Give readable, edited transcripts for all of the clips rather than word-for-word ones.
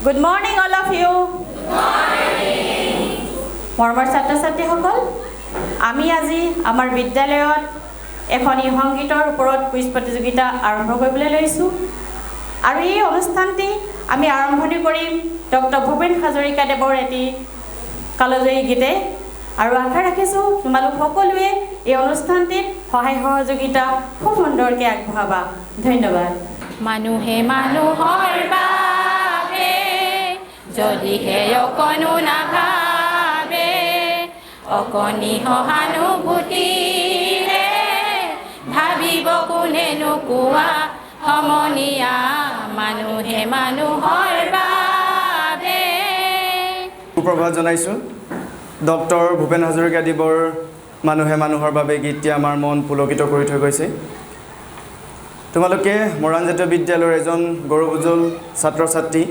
Good morning, all of you. Good morning. মৰমৰ ছাত্ৰ-ছাত্ৰীসকল, আমি আজি আমাৰ বিদ্যালয়ত এখন সংগীতৰ ওপৰত কুইজ প্ৰতিযোগিতা আৰম্ভ কৰিবলৈ লৈছোঁ। আৰু এই অনুষ্ঠানটি আমি আৰম্ভণি কৰিম ডক্টৰ ভূপেন হাজৰিকাদেৱৰ এটি কালজয়ী গীতে। আৰু আশা ৰাখিছোঁ তোমালোক সকলোৱে এই অনুষ্ঠানটিত সহায় সহযোগিতা খুব সুন্দৰকৈ আগবঢ়াবা। ধন্যবাদ। মানুহে মানুহৰ বাবে যদিহে অকণো নাভাবে, অকণি সহানুভূতিৰে ভাবিব কোনেনো কোৱা সমনীয়া, মানুহে মানুহৰ বাবে। সুপ্ৰভাত জনাইছোঁ। ডক্টৰ ভূপেন হাজৰিকাদেৱৰ মানুহে মানুহৰ বাবে গীতটি আমাৰ মন পুলকিত কৰি থৈ গৈছে। তোমালোকে মৰাণ জাতীয় বিদ্যালয়ৰ এজন গৌৰৱোজ্জ্বল ছাত্ৰ ছাত্ৰী,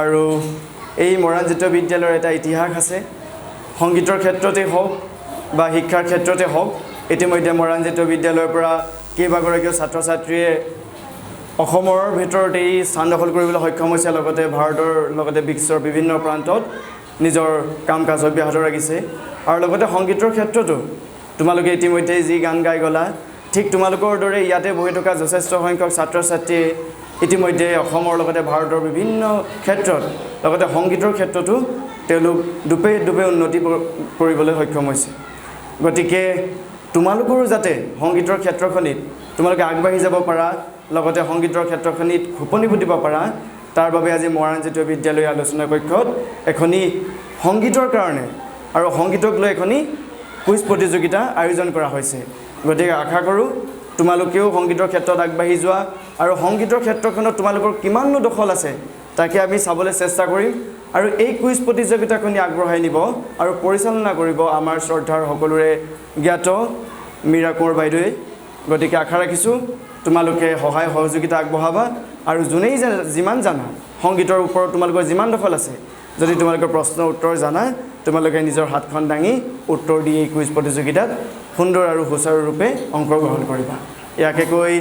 আৰু এই মৰাণ জাতীয় বিদ্যালয়ৰ এটা ইতিহাস আছে। সংগীতৰ ক্ষেত্ৰতে হওক বা শিক্ষাৰ ক্ষেত্ৰতে হওক, ইতিমধ্যে মৰাণ জাতীয় বিদ্যালয়ৰ পৰা কেইবাগৰাকীও ছাত্ৰ ছাত্ৰীয়ে অসমৰ ভিতৰতেই স্থান দখল কৰিবলৈ সক্ষম হৈছে, লগতে ভাৰতৰ লগতে বিশ্বৰ বিভিন্ন প্ৰান্তত নিজৰ কাম কাজ অব্যাহত ৰাখিছে। আৰু লগতে সংগীতৰ ক্ষেত্ৰতো তোমালোকে ইতিমধ্যে যি গান গাই গ'লা, ঠিক তোমালোকৰ দৰে ইয়াতে বহি থকা যথেষ্ট সংখ্যক ছাত্ৰ ছাত্ৰীয়ে ইতিমধ্যে অসমৰ লগতে ভাৰতৰ বিভিন্ন ক্ষেত্ৰত লগতে সংগীতৰ ক্ষেত্ৰতো তেওঁলোক দুপে উন্নতি কৰিবলৈ সক্ষম হৈছে। গতিকে তোমালোকৰো যাতে সংগীতৰ ক্ষেত্ৰখনিত তোমালোকে আগবাঢ়ি যাব পাৰা, লগতে সংগীতৰ ক্ষেত্ৰখনিত খোপনি পুতিব পাৰা, তাৰ বাবে আজি মৰাণ জাতীয় বিদ্যালয় আলোচনা কক্ষত এখনি সংগীতৰ কাৰণে আৰু সংগীতক লৈ এখনি কুইজ প্ৰতিযোগিতা আয়োজন কৰা হৈছে। গতিকে আশা কৰোঁ তোমালোকেও সংগীতৰ ক্ষেত্ৰত আগবাঢ়ি যোৱা, আৰু সংগীতৰ ক্ষেত্ৰখনত তোমালোকৰ কিমাননো দখল আছে তাকে আমি চাবলৈ চেষ্টা কৰিম। আৰু এই কুইজ প্ৰতিযোগিতাখনি আগবঢ়াই নিব আৰু পৰিচালনা কৰিব আমাৰ শ্ৰদ্ধাৰ সকলোৰে জ্ঞাত মীৰা কোঁৱৰ বাইদেৱে। গতিকে আশা ৰাখিছোঁ তোমালোকে সহায় সহযোগিতা আগবঢ়াবা, আৰু যোনেই যিমান জানা সংগীতৰ ওপৰত তোমালোকৰ যিমান দখল আছে, যদি তোমালোকৰ প্ৰশ্ন উত্তৰ জানা, তোমালোকে নিজৰ হাতখন দাঙি উত্তৰ দি এই কুইজ প্ৰতিযোগিতাত সুন্দৰ আৰু সুচাৰুৰূপে অংশগ্ৰহণ কৰিবা। ইয়াকে কৈ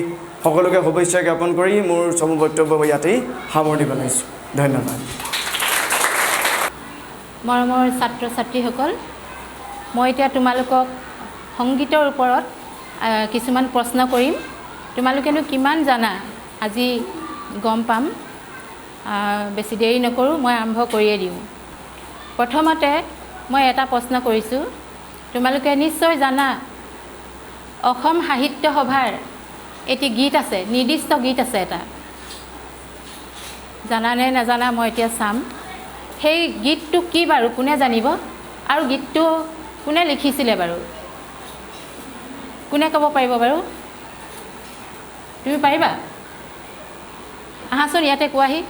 সকলোকে শুভেচ্ছা জ্ঞাপন কৰি মোৰ চমু বক্তব্য ইয়াতেই সামৰণি পেলাইছোঁ। ধন্যবাদ। মৰমৰ ছাত্ৰ ছাত্ৰীসকল, মই এতিয়া তোমালোকক সংগীতৰ ওপৰত কিছুমান প্ৰশ্ন কৰিম। তোমালোকেনো কিমান জানা আজি গম পাম। বেছি দেৰি নকৰোঁ, মই আৰম্ভ কৰিয়ে দিওঁ। প্ৰথমতে মই এটা প্ৰশ্ন কৰিছোঁ। তোমালোকে নিশ্চয় জানা অসম সাহিত্য সভাৰ এটি গীত আছে, নিৰ্দিষ্ট গীত আছে এটা। জানানে নাজানা মই এতিয়া চাম। সেই গীতটো কি বাৰু, কোনে জানিব? আৰু গীতটো কোনে লিখিছিলে বাৰু? কোনে ক'ব পাৰিব বাৰু? তুমি পাৰিবা? আহাচোন ইয়াতে কোৱাহি,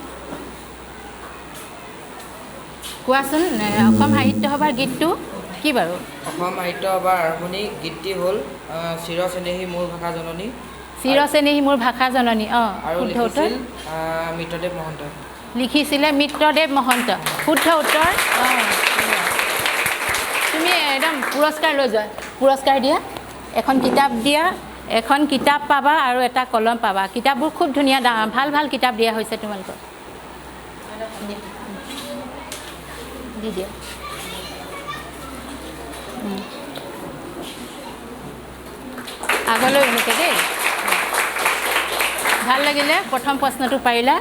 কোৱাচোন অসম সাহিত্য সভাৰ গীতটো কি বাৰু? অসম সাহিত্য সভাৰ আৰম্ভণি গীতটি হ'ল চিৰ চেনেহী মোৰ ভাষা জননী। চিৰ চেনেহী মোৰ ভাষা জননী। আৰু লিখিছিল মিত্ৰদেৱ মহন্ত। লিখিছিলে মিত্ৰদেৱ মহন্ত। শুদ্ধ উত্তৰ। তুমি একদম পুৰস্কাৰ লৈ যোৱা, পুৰস্কাৰ দিয়া, এখন কিতাপ দিয়া, এখন কিতাপ পাবা আৰু এটা কলম পাবা। কিতাপবোৰ খুব ধুনীয়া, ভাল ভাল কিতাপ দিয়া হৈছে তোমালোকক। দি দিয়া। আগলৈ এনেকৈ দেই। ভাল লাগিলে, প্ৰথম প্ৰশ্নটো পাৰিলা।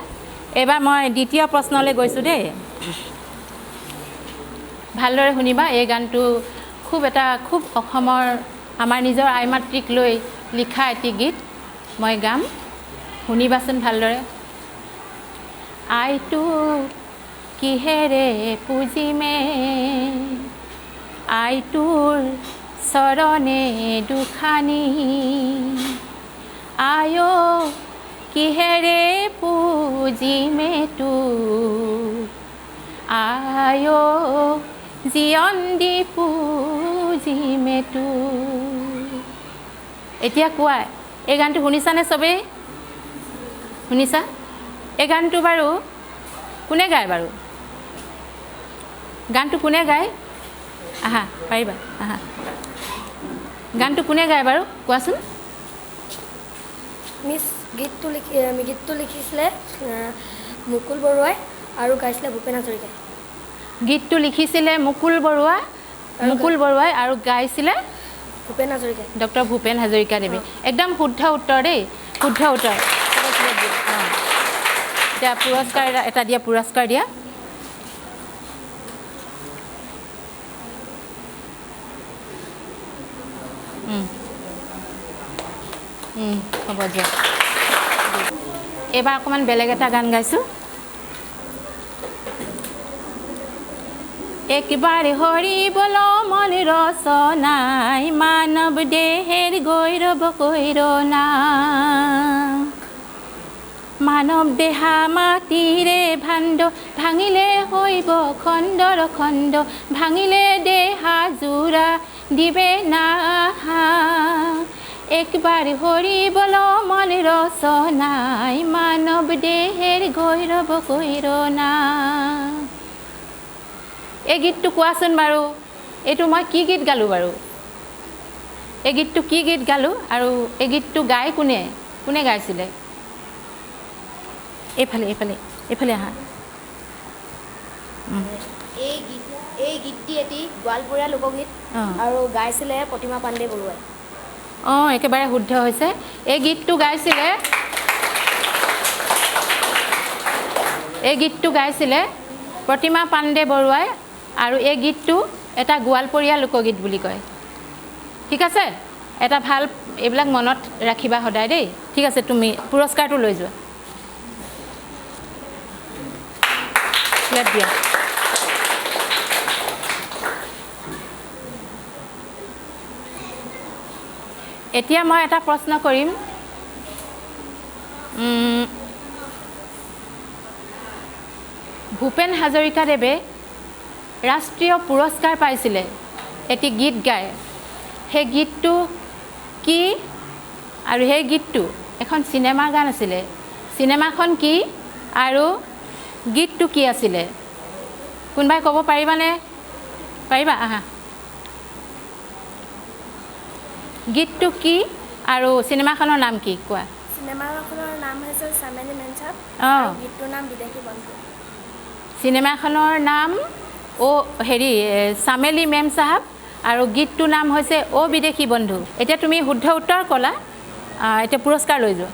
এইবাৰ মই দ্বিতীয় প্ৰশ্নলৈ গৈছোঁ দেই। ভালদৰে শুনিবা। এই গানটো খুব অসমৰ আমাৰ নিজৰ আই মাতৃক লৈ লিখা এটি গীত। মই গাম, শুনিবাচোন ভালদৰে। আইটো কিহেৰে পুজিমে, আইটোৰ চৰণে দুখানি, আয় কিহেৰে পুজিমে তোক, আয় জীৱন দি পুজিমে তোক। এতিয়া কোৱা, এই গানটো শুনিছানে চবেই? শুনিছা? এই গানটো বাৰু কোনে গায় বাৰু? গানটো কোনে গায়? আহা, পাৰিবা আহা। গানটো কোনে গায় বাৰু কোৱাচোন? গীতটো লিখিছিলে মুকুল বৰুৱাই, আৰু গাইছিলে ভূপেন হাজৰিকাই। গীতটো লিখিছিলে মুকুল বৰুৱাই আৰু গাইছিলে ভূপেন হাজৰিকাই। ডক্টৰ ভূপেন হাজৰিকাদেৱে। একদম শুদ্ধ উত্তৰ দেই, শুদ্ধ উত্তৰ। এতিয়া পুৰস্কাৰ এটা দিয়া, পুৰস্কাৰ দিয়া। হ'ব দিয়ক। এইবাৰ অকণমান বেলেগ এটা গান গাইছোঁ। একবাৰ হৰি বল মন ৰচনাই মানৱ দেহেৰ গৌৰৱ কইৰনা মানৱ দেহা মাটিৰে ভাণ্ড ভাঙিলে হৈব খণ্ডৰ খণ্ড ভাঙিলে দেহা জোৰা দিবে নাহা একবাৰ হৰি বল মন ৰচনাই মানৱ দেহেৰ গৌৰৱ কইৰনা। এই গীতটো কোৱাচোন বাৰু, এইটো মই কি গীত গালোঁ বাৰু? এই গীতটো কি গীত গালোঁ আৰু এই গীতটো গাই কোনে গাইছিলে? এইফালে আহা। এই গীতটি এটি গোৱালপৰীয়া লোকগীত আৰু গাইছিলে প্ৰতিমা পাণ্ডে বৰুৱাই। একেবাৰে শুদ্ধ হৈছে। এই গীতটো গাইছিলে প্ৰতিমা পাণ্ডে বৰুৱাই আৰু এই গীতটো এটা গোৱালপৰীয়া লোকগীত বুলি কয়। ঠিক আছে, এটা ভাল এইবিলাক মনত ৰাখিবা সদায় দেই। ঠিক আছে, তুমি পুৰস্কাৰটো লৈ যোৱা। দিয়া। এতিয়া মই এটা প্ৰশ্ন কৰিম। ভূপেন হাজৰিকাদেৱে ৰাষ্ট্ৰীয় পুৰস্কাৰ পাইছিলে এটি গীত গাই। সেই গীতটো কি আৰু সেই গীতটো এখন চিনেমাৰ গান আছিলে। চিনেমাখন কি আৰু গীতটো কি আছিলে? কোনোবাই ক'ব পাৰিবানে? পাৰিবা? আহা। গীতটো কি আৰু চিনেমাখনৰ নাম কি কোৱা? চিনেমাখনৰ নাম হৈছে চামেলি মেম সাহেব। গীতটোৰ নাম বিদেশী বন্ধু। চিনেমাখনৰ নাম চামেলি মেম সাহেব আৰু গীতটোৰ নাম হৈছে অ' বিদেশী বন্ধু। এতিয়া তুমি শুদ্ধ উত্তৰ ক'লা। এতিয়া পুৰস্কাৰ লৈ যোৱা।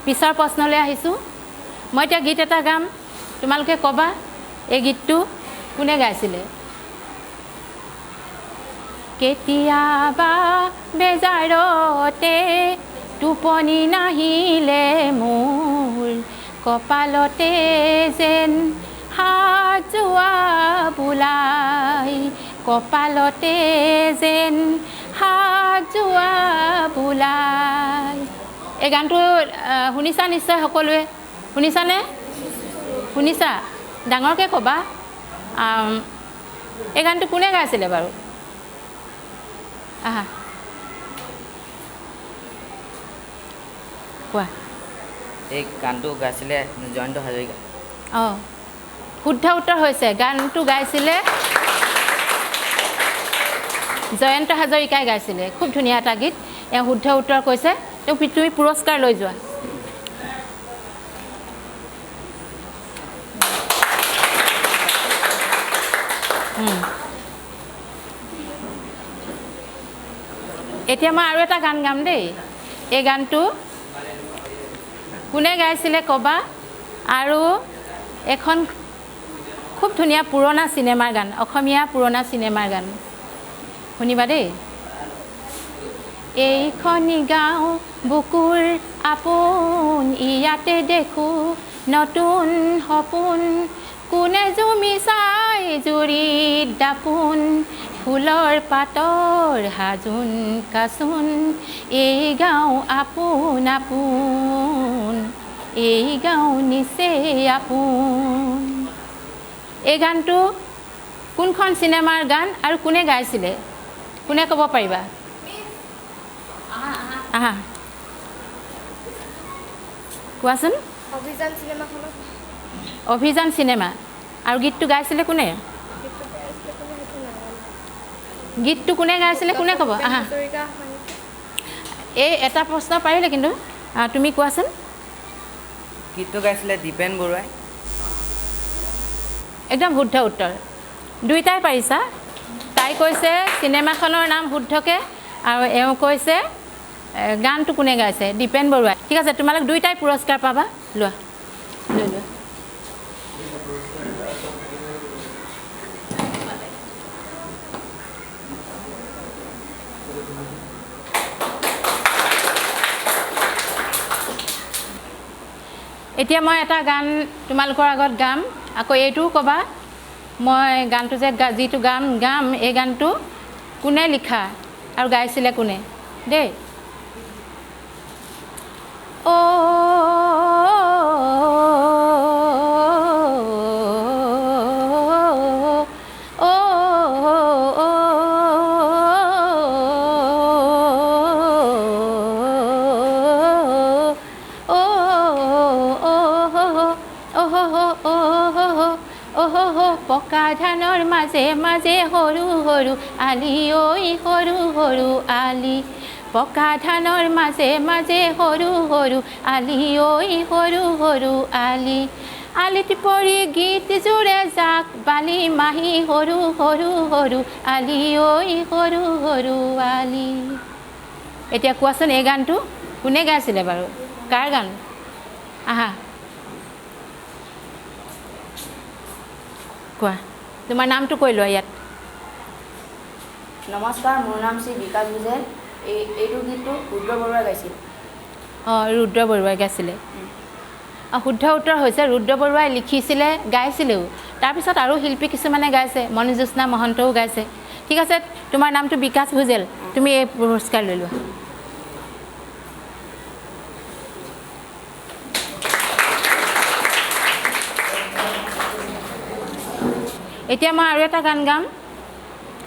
পিছৰ প্ৰশ্নলৈ আহিছোঁ। মই এতিয়া গীত এটা গাম, তোমালোকে ক'বা এই গীতটো কোনে গাইছিলে। কেতিয়াবা বেজাৰতে টোপনি নাহিলে মোৰ কপালতে যেন হাজোৱা বোলাই কপালতে যেন হাজোৱা বোলাই। এই গানটো শুনিছা নিশ্চয় সকলোৱে? শুনিছানে? শুনিছা? ডাঙৰকৈ ক'বা। এই গানটো কোনে গাইছিলে বাৰু? আহা কোৱা। এই গানটো গাইছিলে জয়ন্ত হাজৰিকা। শুদ্ধ উত্তৰ হৈছে। গানটো গাইছিলে জয়ন্ত হাজৰিকাই গাইছিলে। খুব ধুনীয়া এটা গীত। এওঁ শুদ্ধ উত্তৰ কৈছে। তুমি পুৰস্কাৰ লৈ যোৱা। এতিয়া মই আৰু এটা গান গাম দেই। এই গানটো কোনে গাইছিলে ক'বা আৰু এখন খুব ধুনীয়া পুৰণা চিনেমাৰ গান, অসমীয়া পুৰণা চিনেমাৰ গান শুনিবা দেই। এইখন গাঁও বুকুৰ আপোন ইয়াতে দেখোঁ নতুন সপোন কোনে জুমি চাই জুৰিত দাপোন ফুলৰ পাতৰ হাজোন কাচোন এই গাঁও আপোন আপোন এই গাঁও নিচেই আপোন। এই গানটো কোনখন চিনেমাৰ গান আৰু কোনে গাইছিলে? কোনে ক'ব পাৰিবা? আহা কোৱাচোন। অভিযান চিনেমাখনত। অভিযান চিনেমা। আৰু গীতটো গাইছিলে কোনে? গীতটো কোনে গাইছিলে কোনে ক'ব? আহা এই এটা প্ৰশ্ন পাৰিলে কিন্তু তুমি কোৱাচোন গীতটো গাইছিলে দীপেন বৰুৱাই একদম শুদ্ধ উত্তৰ দুইটাই পাৰিছা তাই কৈছে চিনেমাখনৰ নাম শুদ্ধকে আৰু এওঁ কৈছে গানটো কোনে গাইছে দীপেন বৰুৱাই ঠিক আছে তোমালোক দুইটাই পুৰস্কাৰ পাবা লোৱা লৈ লোৱা এতিয়া মই এটা গান তোমালোকৰ আগত গাম আকৌ এইটোও ক'বা মই গানটো যে যিটো গাম এই গানটো কোনে লিখা আৰু গাইছিলে কোনে দেই পকা ধানৰ মাজে মাজে সৰু সৰু আলি ঐ সৰু সৰু আলি পকা ধানৰ মাজে মাজে সৰু সৰু আলি ঐ সৰু সৰু আলি আলিত পৰি গীত জোৰে জাক বালি মাহী সৰু সৰু সৰু আলি ঐ সৰু সৰু আলি এতিয়া কোৱাচোন এই গানটো কোনে গাইছিলে বাৰু কাৰ গান আহা কোৱা তোমাৰ নামটো কৈ লোৱা ইয়াত নমস্কাৰ মোৰ নাম শ্ৰী বিকাশ বুজেল এইটো গীতটো ৰুদ্ৰ বৰুৱাই গাইছিল অঁ ৰুদ্ৰ বৰুৱাই গাইছিলে শুদ্ধ উত্তৰ হৈছে ৰুদ্ৰ বৰুৱাই লিখিছিলে গাইছিলেও তাৰপিছত আৰু শিল্পী কিছুমানে গাইছে মণিজ্যোৎস্না মহন্তও গাইছে ঠিক আছে তোমাৰ নামটো বিকাশ ভুজেল তুমি এই পুৰস্কাৰ লৈ লোৱা এতিয়া মই আৰু এটা গান গাম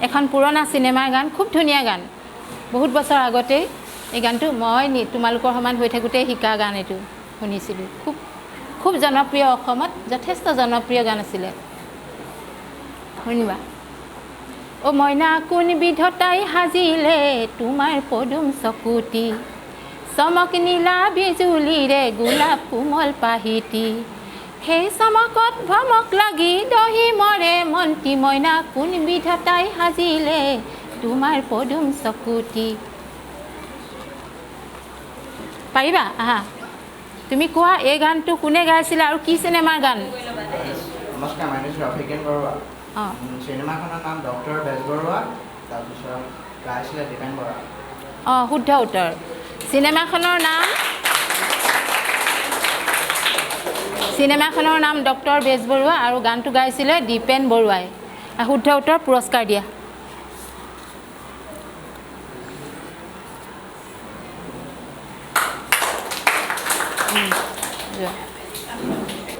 এখন পুৰণা চিনেমাৰ গান খুব ধুনীয়া গান বহুত বছৰ আগতেই এই গানটো মই তোমালোকৰ সমান হৈ থাকোঁতেই শিকা গান এইটো শুনিছিলোঁ খুব জনপ্ৰিয় অসমত যথেষ্ট জনপ্ৰিয় গান আছিলে শুনিবা অ মইনা কোন বিধতাই সাজিলে তোমাৰ পদুম চকুটি চমক নীলা বিজুলীৰে গোলাপ কোমল পাহিটি সেই চমকত ভমক লাগি দহি মৰে মন্তি মইনা কোন বিধতাই সাজিলে তোমাৰ পদুম চকুটি পাৰিবা আহা তুমি কোৱা এই গানটো কোনে গাইছিলে আৰু কি চিনেমাৰ গান নমস্কাৰ my name is ৰফিকেন বৰুৱা অঁ চিনেমাখনৰ নাম ডক্টৰ বেজবৰুৱা তাৰপিছত গাইছিলে দীপেন বৰা অঁ শুদ্ধ উত্তৰ চিনেমাখনৰ নাম ডক্টৰ বেজবৰুৱা আৰু গানটো গাইছিলে দীপেন বৰুৱাই শুদ্ধ উত্তৰ পুৰস্কাৰ দিয়া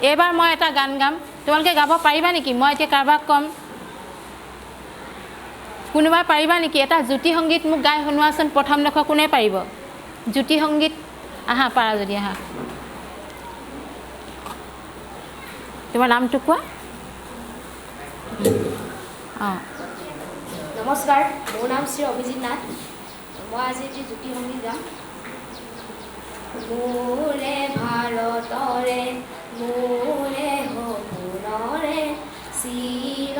এইবাৰ মই এটা গান গাম তোমালোকে গাব পাৰিবা নেকি মই এতিয়া কাৰোবাক ক'ম কোনোবা পাৰিবা নেকি এটা জ্যোতি সংগীত মোক গাই শুনোৱাচোন প্ৰথম ডোখৰ কোনে পাৰিব জ্যোতি সংগীত আহা পাৰা যদি আহা তোমাৰ নামটো কোৱা অঁ নমস্কাৰ মোৰ নাম শ্ৰী অভিজিত নাথ মই আজি এটি জ্যোতি সংগীত গাম মোৰে ভাৰতৰে মোৰে সপোনৰে চিৰ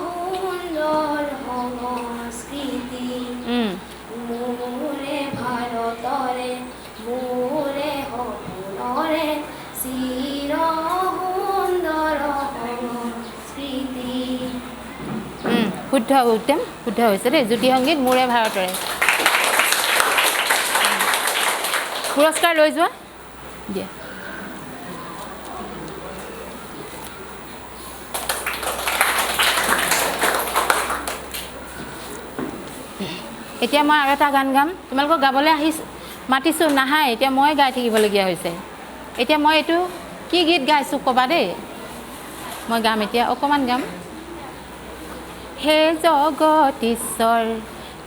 সুন্দৰ সংস্কৃতি মোৰে ভাৰতৰে মোৰে সপোনৰে চিৰ সুন্দৰ সংস্কৃতি শুদ্ধ উত্তম শুদ্ধ হৈছে দেই জ্যোতি সংগীত মোৰে ভাৰতৰে পুৰস্কাৰ লৈ যোৱা দিয়া এতিয়া মই আৰু এটা গান গাম তোমালোকক গাবলৈ মাতিছোঁ নাহাই এতিয়া মই গাই থাকিবলগীয়া হৈছে এতিয়া মই এইটো কি গীত গাইছোঁ ক'বা দেই মই গাম এতিয়া অকণমান গাম হে জগতীশ্বৰ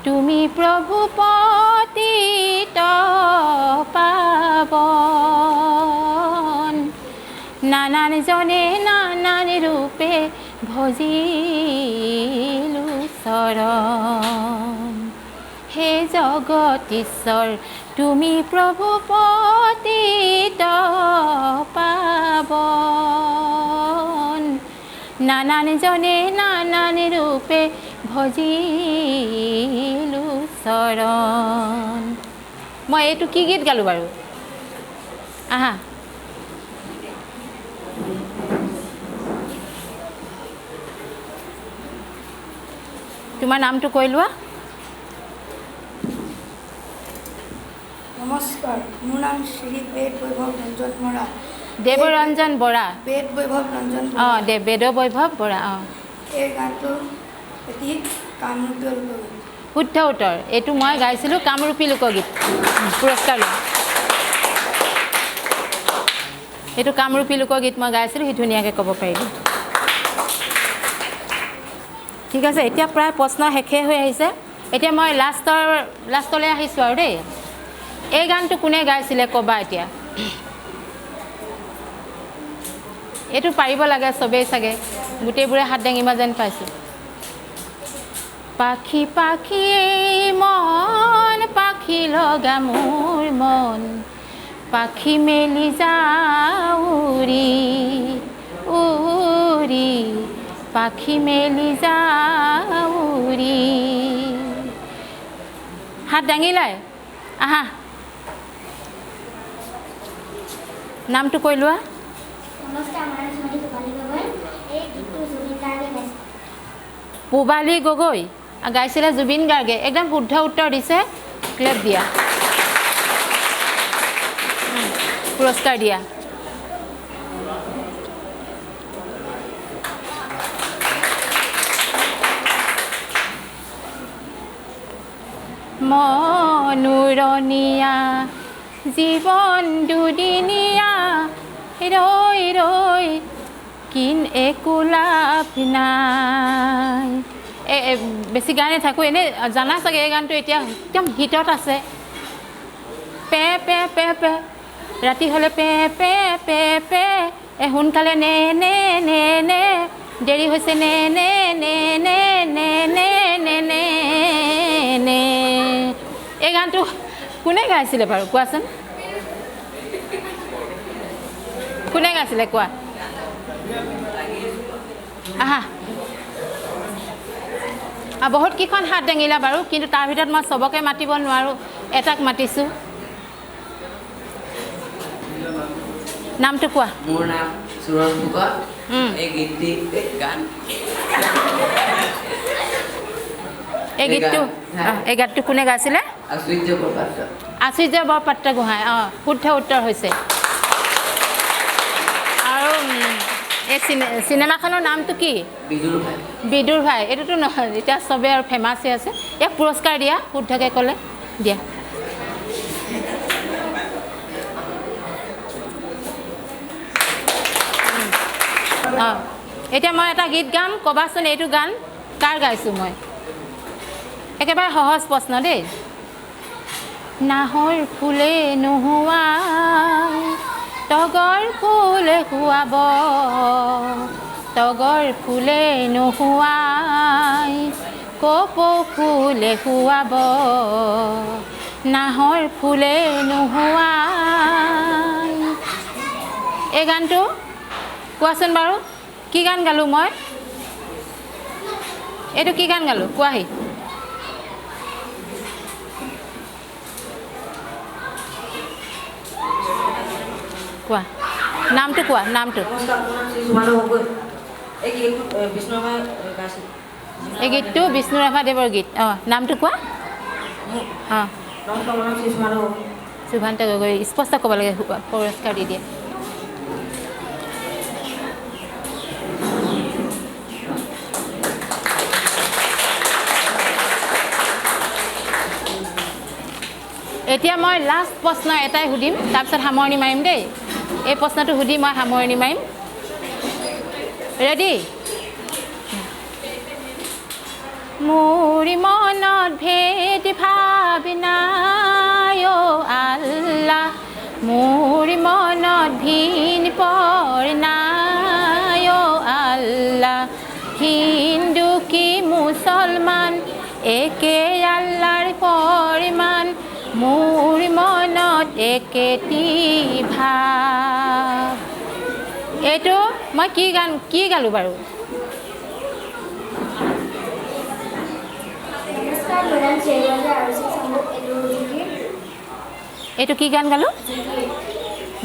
তুমি প্ৰভু পতিত পাৱন নানান জনে নানান ৰূপে ভজিলো চৰণ হে জগতীশ্বৰ তুমি প্ৰভু পতিত পাৱন নানান জনে নানান ৰূপে ভজিলো চৰণ মই এইটো কি গীত গালোঁ বাৰু আহা তোমাৰ নামটো কৈ লোৱা নমস্কাৰ মোৰ নাম শ্ৰী বেদ বৈভৱ ৰঞ্জন বৰা দেৱৰঞ্জন বৰা বেদ বৈভৱ ৰঞ্জন অঁ বেদ বৈভৱ বৰা অঁ এই গানটো এটি কামৰূপী লোকগীত শুদ্ধ উত্তৰ এইটো মই গাইছিলোঁ কামৰূপী লোকগীত পুৰস্কাৰ লোৱা এইটো কামৰূপী লোকগীত মই গাইছিলোঁ সি ধুনীয়াকৈ ক'ব পাৰিলোঁ ঠিক আছে এতিয়া প্ৰায় প্ৰশ্ন শেষে হৈ আহিছে এতিয়া মই লাষ্টলৈ আহিছোঁ আৰু দেই এই গানটো কোনে গাইছিলে ক'বা এতিয়া এইটো পাৰিব লাগে চবেই চাগে গোটেইবোৰে হাত দাঙিব যেন পাইছোঁ পাখি পাখি মন পাখি লগা মোৰ মন পাখি মেলি যাওঁ উৰি উৰি পাখি মেলি যাওঁ উৰি হাত দাঙিলাই আহা নামটো কৈ লোৱা নমস্কাৰ মোৰ নাম শ্ৰীমতী পূবালী গগৈ এই গীতটো জুবিন গাৰ্গে গাইছে পূবালী গগৈ গাইছিলে জুবিন গাৰ্গে একদম শুদ্ধ উত্তৰ দিছে ক্লেপ দিয়া পুৰস্কাৰ দিয়া মনুৰণীয়া জীৱন দুদিনীয়া ৰৈ ৰৈ কিন একো লাভ নাই বেছি গানে থাকোঁ এনেই জানা চাগে এই গানটো এতিয়া একদম হিটত আছে পে পে পে পে ৰাতি হ'লে পে পে পে পে সোনকালে নে নে নে নে দেৰি হৈছে নে নে নে নে নে নে নে নে নে এই গানটো কোনে গাইছিলে বাৰু কোৱাচোন কোনে গাইছিলে কোৱা আহা বহুত কেইখন হাত দাঙিলা বাৰু কিন্তু তাৰ ভিতৰত মই চবকে মাতিব নোৱাৰোঁ এটাক মাতিছোঁ নামটো কোৱা মোৰ নাম সুৰজ ফুকন এই গীতটি গান এই গানটো কোনে গাইছিলে আচুৰ্য বৰপাত্ৰ গোহাঁই অঁ শুদ্ধ উত্তৰ হৈছে আৰু এই চিনেমাখনৰ নামটো কি বিদুৰ ভাই এইটোতো নহয় এতিয়া চবে আৰু ফেমাছে আছে ইয়াক পুৰস্কাৰ দিয়া শুদ্ধকৈ ক'লে দিয়া অঁ এতিয়া মই এটা গীত গাম ক'বাচোন এইটো গান কাৰ গাইছোঁ মই একেবাৰে সহজ প্ৰশ্ন দেই নাহৰ ফুলে নোহোৱাই তগৰ ফুলে খুৱাব তগৰ ফুলে নোহোৱাই কপৌ ফুলে খুৱাব নাহৰ ফুলে নোহোৱাই এই গানটো কোৱাচোন বাৰু কি গান গালোঁ মই এইটো কি গান গালোঁ কোৱাহি কোৱা নামটো কোৱা নামটো এই গীতটো বিষ্ণুৰাভা দেৱৰ গীত অঁ নামটো কোৱা অঁ সুভান্ত গগৈ স্পষ্ট ক'ব লাগে পুৰস্কাৰ দি দিয়ে এতিয়া মই লাষ্ট প্ৰশ্ন এটাই সুধিম তাৰপিছত সামৰণি মাৰিম দেই এই প্ৰশ্নটো সুধি মই সামৰণি মাৰিম ৰেডি মোৰ মনত ভেদ ভাৱ নাই অ' আল্লাহ মোৰ মনত ভিন পৰ নাই অ' আল্লাহ হিন্দু কি মুছলমান একে আল্লাহৰ মোৰ মনত একেটি ভাৱ। এইটো মই কি গালোঁ বাৰু? নমস্কাৰ, মোৰ নাম শ্ৰেয়বাজী আৰুচি চাহু। এইটো জিকিৰ। এইটো কি গান গালোঁ?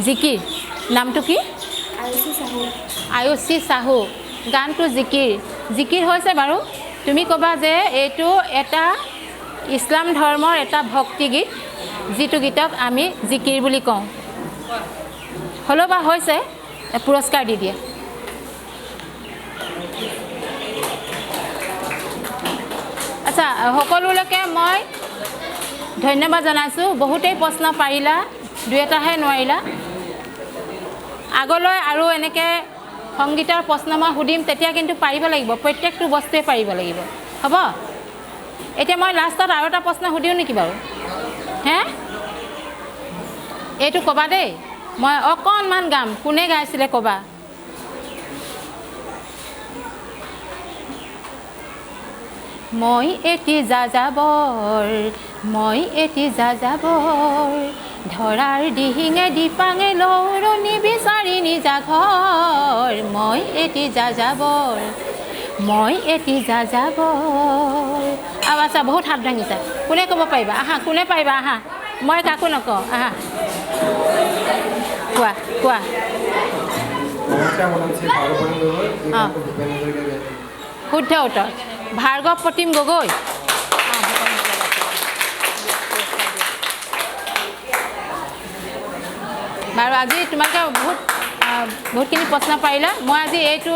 জিকিৰ। নামটো কি? আৰুচি চাহু। আয়ুষী চাহু। গানটো জিকিৰ। জিকিৰ হৈছে বাৰু। তুমি ক'বা যে এইটো এটা ইছলাম ধৰ্মৰ এটা ভক্তি গীত, যিটো গীতক আমি জিকিৰ বুলি কওঁ। হ'লেও বা হৈছে, পুৰস্কাৰ দি দিয়ে। আচ্ছা, সকলোলৈকে মই ধন্যবাদ জনাইছোঁ। বহুতেই প্ৰশ্ন পাৰিলা, দুই এটাহে নোৱাৰিলা। আগলৈ আৰু এনেকৈ সংগীতৰ প্ৰশ্ন মই সুধিম, তেতিয়া কিন্তু পাৰিব লাগিব, প্ৰত্যেকটো বস্তুৱে পাৰিব লাগিব। হ'ব? এতিয়া মই লাষ্টত আৰু এটা প্ৰশ্ন সুধিও নেকি বাৰু? হে? এইটো ক'বা দেই, মই অকণমান গাম। কোনে গাইছিলে ক'বা? মই এটি যাযাবৰ, মই এটি যাযাবৰ, ধৰাৰ দিহিঙে দিপাঙে লৌৰণি বিচাৰি নিজা ঘৰ। মই এটি যাযাবৰ, মই এটি যাযাবৰ। আচ্ছা, বহুত হাত ভাঙিছা। কোনে ক'ব পাৰিবা? আহা, কোনে পাৰিবা? আহা, মই কাকো নকওঁ। আহা, কোৱা কোৱা। নমস্কাৰ, মোৰ নাম শ্ৰী ভাৰ্গৱ প্ৰতিম গগৈ। এই অঁ, গানটো ভূপেন হাজৰিকাই গাইছে। শুদ্ধ উত্তৰ। ভাৰ্গৱ প্ৰতিম গগৈ। বাৰু, আজি তোমালোকে বহুতখিনি প্ৰশ্ন পাৰিলা। মই আজি এইটো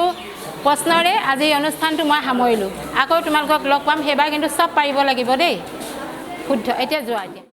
প্ৰশ্নৰে আজি অনুষ্ঠানটো মই সামৰিলোঁ। আকৌ তোমালোকক লগ পাম, সেইবাৰ কিন্তু চব পাৰিব লাগিব দেই। শুদ্ধ। এতিয়া যোৱা এতিয়া।